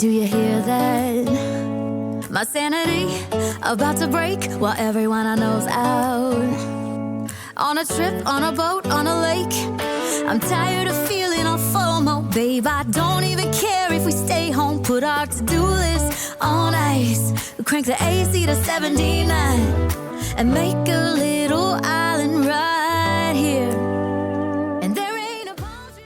Do you hear that? My sanity about to break while everyone I know's out. On a trip, on a boat, on a lake, I'm tired of feeling all FOMO. Babe, I don't even care if we stay home. Put our to-do list on ice. Crank the AC to 79 and make a little island right here. And there ain't a palm tree.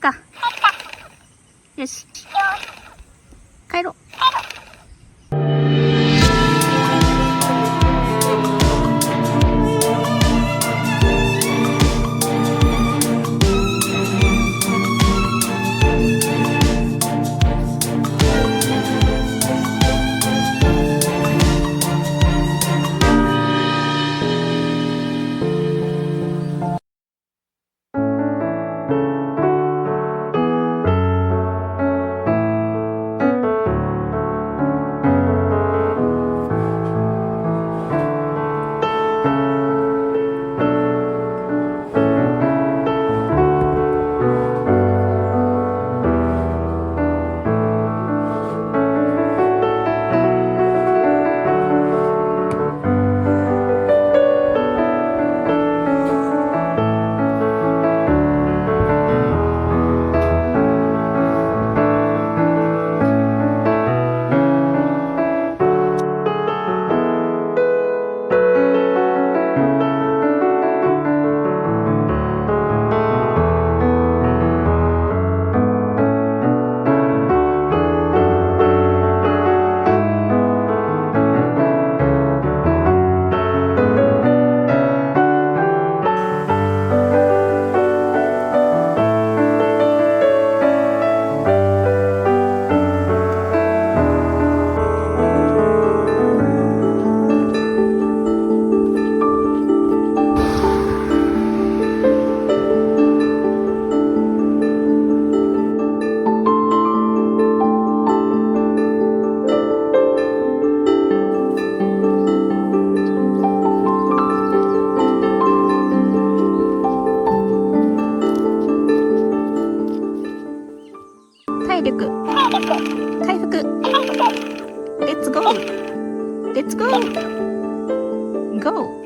か。よし。帰ろう。体力回復。レッツゴー。レッツゴー。ゴー。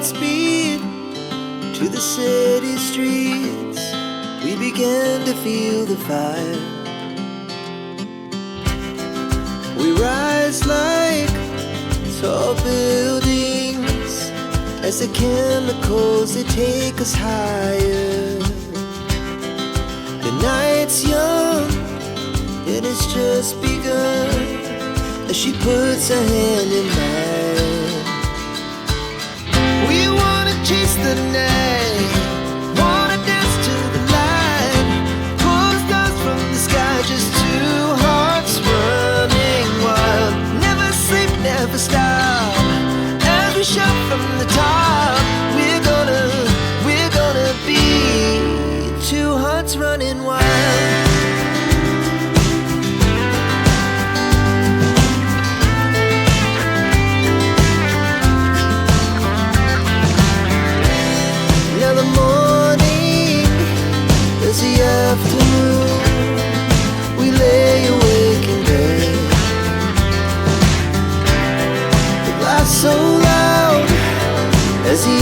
Speed to the city streets, we began to feel the fire. We rise like tall buildings as the chemicals, they take us higher. The night's young and it's just begun as she puts her hand in mine. Chase the night, wanna dance to the light, pull the stars from the sky, just two hearts running wild. Never sleep, never stop, as we shout from the top. We're gonna be two hearts running wild. Afternoon, we lay awake in bed. The glass so loud as the